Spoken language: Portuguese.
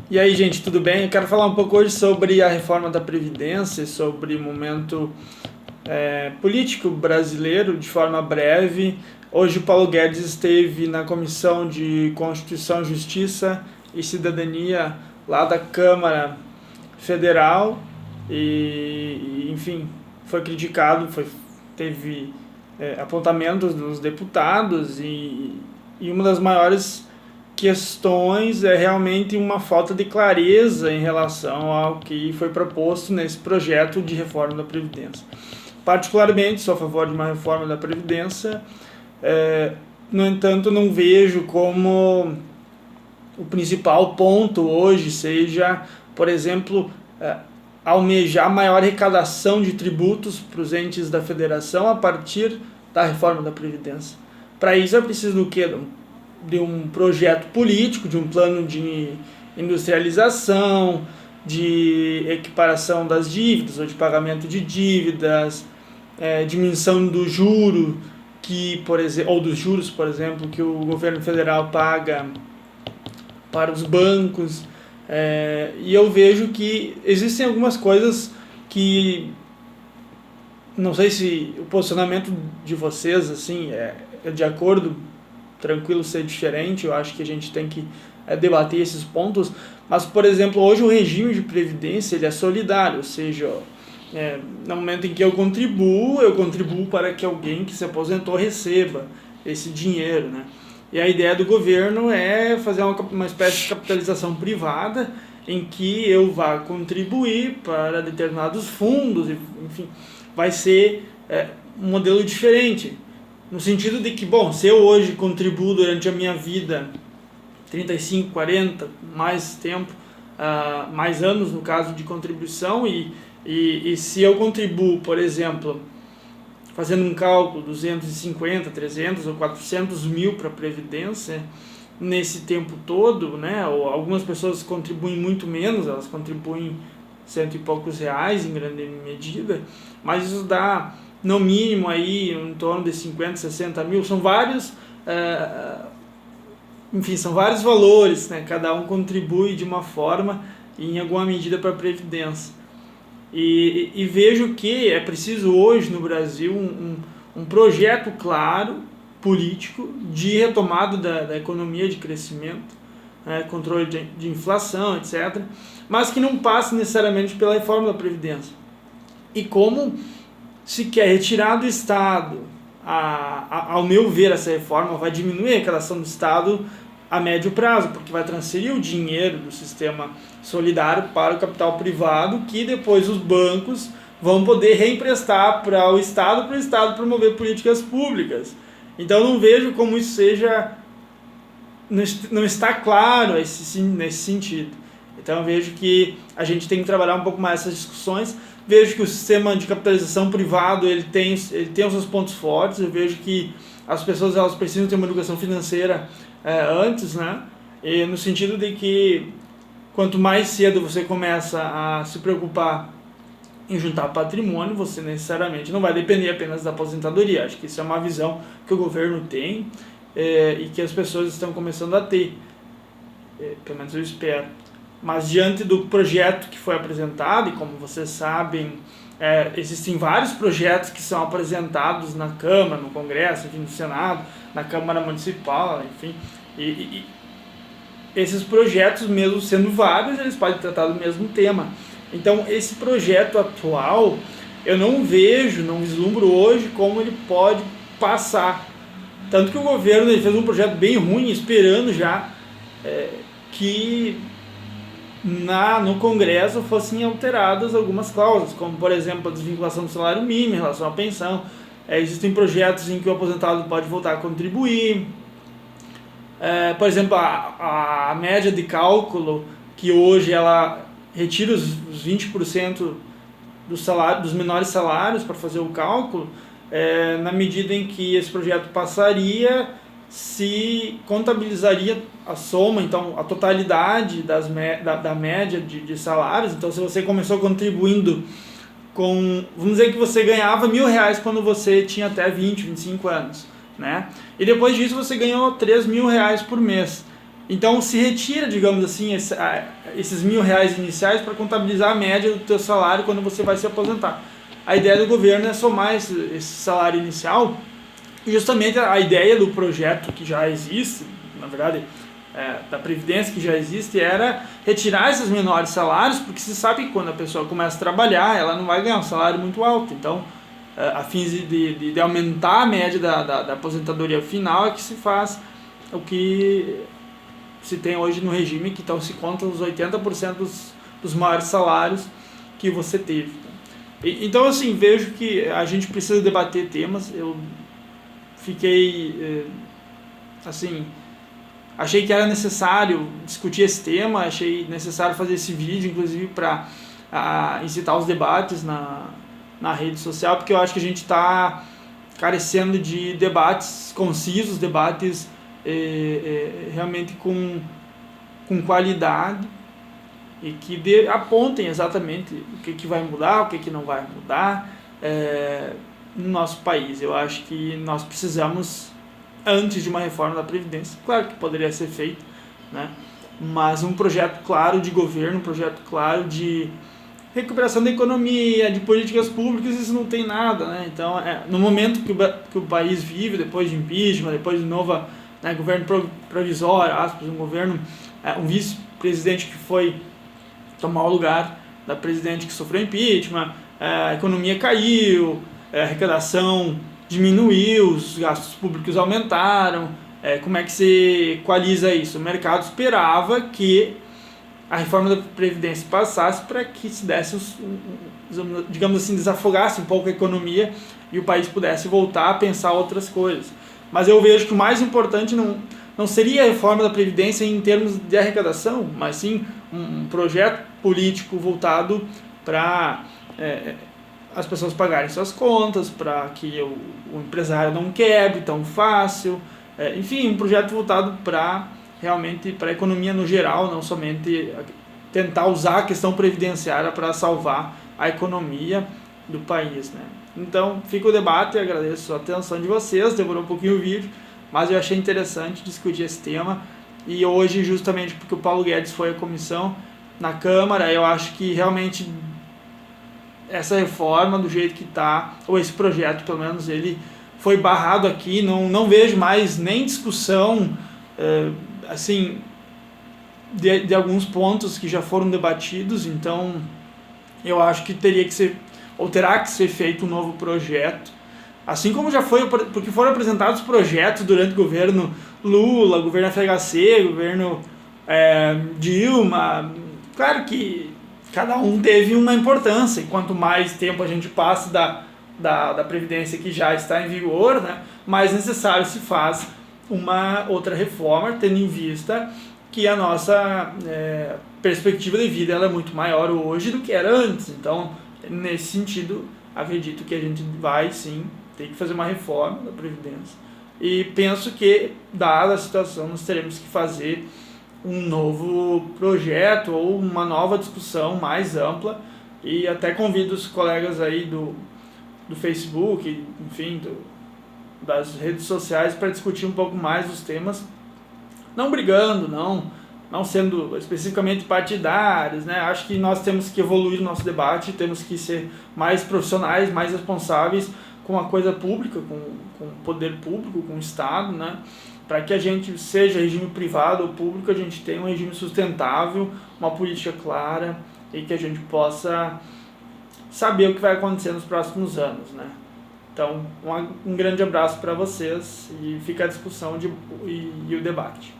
E aí, gente, tudo bem? Eu quero falar um pouco hoje sobre a reforma da Previdência, sobre o momento político brasileiro, de forma breve. Hoje o Paulo Guedes esteve na Comissão de Constituição, Justiça e Cidadania lá da Câmara Federal enfim, foi criticado, teve apontamentos dos deputados e uma das maiores questões é realmente uma falta de clareza em relação ao que foi proposto nesse projeto de reforma da Previdência. Particularmente, sou a favor de uma reforma da Previdência, no entanto, não vejo como o principal ponto hoje seja, por exemplo, almejar maior arrecadação de tributos para os entes da federação a partir da reforma da Previdência. Para isso é preciso do quê? De um projeto político, de um plano de industrialização, de equiparação das dívidas ou de pagamento de dívidas, diminuição do juro ou dos juros, por exemplo, que o governo federal paga para os bancos. E eu vejo que existem algumas coisas que não sei se o posicionamento de vocês assim é de acordo, tranquilo ser diferente. Eu acho que a gente tem que debater esses pontos, mas, por exemplo, hoje o regime de previdência ele é solidário, ou seja, no momento em que eu contribuo para que alguém que se aposentou receba esse dinheiro, né? E a ideia do governo é fazer uma espécie de capitalização privada em que eu vá contribuir para determinados fundos, enfim, vai ser um modelo diferente. No sentido de que, bom, se eu hoje contribuo durante a minha vida 35, 40, mais tempo, mais anos no caso de contribuição, e se eu contribuo, por exemplo, fazendo um cálculo, 250, 300 ou 400 mil para a Previdência, nesse tempo todo, né, ou algumas pessoas contribuem muito menos, elas contribuem cento e poucos reais em grande medida, mas isso dá no mínimo aí em torno de 50, 60 mil, são vários, são vários valores, né? Cada um contribui de uma forma e em alguma medida para a Previdência. E vejo que é preciso hoje no Brasil um projeto claro, político, de retomada da economia, de crescimento, controle de inflação, etc., mas que não passe necessariamente pela reforma da Previdência. E como se quer retirar do Estado, ao meu ver, essa reforma vai diminuir a arrecadação do Estado a médio prazo, porque vai transferir o dinheiro do sistema solidário para o capital privado, que depois os bancos vão poder reemprestar para o Estado promover políticas públicas. Então não vejo como isso seja, não está claro nesse sentido. Então eu vejo que a gente tem que trabalhar um pouco mais essas discussões. Vejo que o sistema de capitalização privado ele tem os seus pontos fortes. Eu vejo que as pessoas elas precisam ter uma educação financeira antes, né? E no sentido de que quanto mais cedo você começa a se preocupar em juntar patrimônio, você necessariamente não vai depender apenas da aposentadoria. Acho que isso é uma visão que o governo tem e que as pessoas estão começando a ter, pelo menos eu espero. Mas diante do projeto que foi apresentado, e como vocês sabem, existem vários projetos que são apresentados na Câmara, no Congresso, enfim, no Senado, na Câmara Municipal, enfim, e esses projetos, mesmo sendo vários, eles podem tratar do mesmo tema. Então, esse projeto atual, eu não vislumbro hoje como ele pode passar. Tanto que o governo ele fez um projeto bem ruim, esperando já que no Congresso fossem alteradas algumas cláusulas, como, por exemplo, a desvinculação do salário mínimo em relação à pensão. Existem projetos em que o aposentado pode voltar a contribuir. Por exemplo, a média de cálculo, que hoje ela retira os 20% dos menores salários para fazer o cálculo, na medida em que esse projeto passaria, se contabilizaria a soma, então a totalidade da média de salários. Então, se você começou contribuindo vamos dizer que você ganhava R$1.000 quando você tinha até 20, 25 anos, né? E depois disso você ganhou R$3.000 por mês. Então se retira, digamos assim, esses R$ 1.000 iniciais para contabilizar a média do teu salário quando você vai se aposentar. A ideia do governo é somar esse salário inicial, e justamente a ideia do projeto que já existe, na verdade, da Previdência que já existe, era retirar esses menores salários, porque se sabe que quando a pessoa começa a trabalhar, ela não vai ganhar um salário muito alto. Então, a fins de aumentar a média da aposentadoria final, é que se faz o que se tem hoje no regime, que então se conta os 80% dos maiores salários que você teve. Então, assim, vejo que a gente precisa debater temas. Eu fiquei, assim, achei que era necessário discutir esse tema, achei necessário fazer esse vídeo, inclusive para incitar os debates na rede social, porque eu acho que a gente está carecendo de debates concisos, debates realmente com qualidade, e que apontem exatamente o que vai mudar, o que não vai mudar no nosso país. Eu acho que nós precisamos, antes de uma reforma da Previdência, claro que poderia ser feito, né, mas um projeto claro de governo, um projeto claro de recuperação da economia, de políticas públicas, isso não tem nada, né? Então, no momento que o país vive, depois de impeachment, depois de novo, né, governo provisório, aspas, um vice-presidente que foi tomar o lugar da presidente que sofreu impeachment, a economia caiu, a arrecadação diminuiu, os gastos públicos aumentaram. Como é que se equaliza isso? O mercado esperava que a reforma da Previdência passasse para que se desse, digamos assim, desafogasse um pouco a economia e o país pudesse voltar a pensar outras coisas. Mas eu vejo que o mais importante não seria a reforma da Previdência em termos de arrecadação, mas sim um projeto político voltado para as pessoas pagarem suas contas, para que o empresário não quebre tão fácil, enfim, um projeto voltado para realmente para a economia no geral, não somente tentar usar a questão previdenciária para salvar a economia do país, né? Então, fica o debate, agradeço a atenção de vocês, demorou um pouquinho o vídeo, mas eu achei interessante discutir esse tema, e hoje, justamente porque o Paulo Guedes foi à comissão na Câmara, eu acho que realmente essa reforma, do jeito que está, ou esse projeto, pelo menos, ele foi barrado aqui, não vejo mais nem discussão, assim, de alguns pontos que já foram debatidos. Então eu acho que teria que ser, ou terá que ser feito um novo projeto, assim como já foi, porque foram apresentados projetos durante o governo Lula, governo FHC, governo Dilma. Claro que cada um teve uma importância, e quanto mais tempo a gente passa da Previdência que já está em vigor, né, mais necessário se faz uma outra reforma, tendo em vista que a nossa perspectiva de vida ela é muito maior hoje do que era antes. Então, nesse sentido, acredito que a gente vai sim ter que fazer uma reforma da Previdência, e penso que, dada a situação, nós teremos que fazer um novo projeto ou uma nova discussão mais ampla, e até convido os colegas aí do Facebook, enfim, das redes sociais, para discutir um pouco mais os temas, não brigando, não sendo especificamente partidários, né? Acho que nós temos que evoluir o nosso debate, temos que ser mais profissionais, mais responsáveis com a coisa pública, com o poder público, com o Estado, né? Para que a gente, seja regime privado ou público, a gente tenha um regime sustentável, uma política clara, e que a gente possa saber o que vai acontecer nos próximos anos, né? Então, um grande abraço para vocês, e fica a discussão e o debate.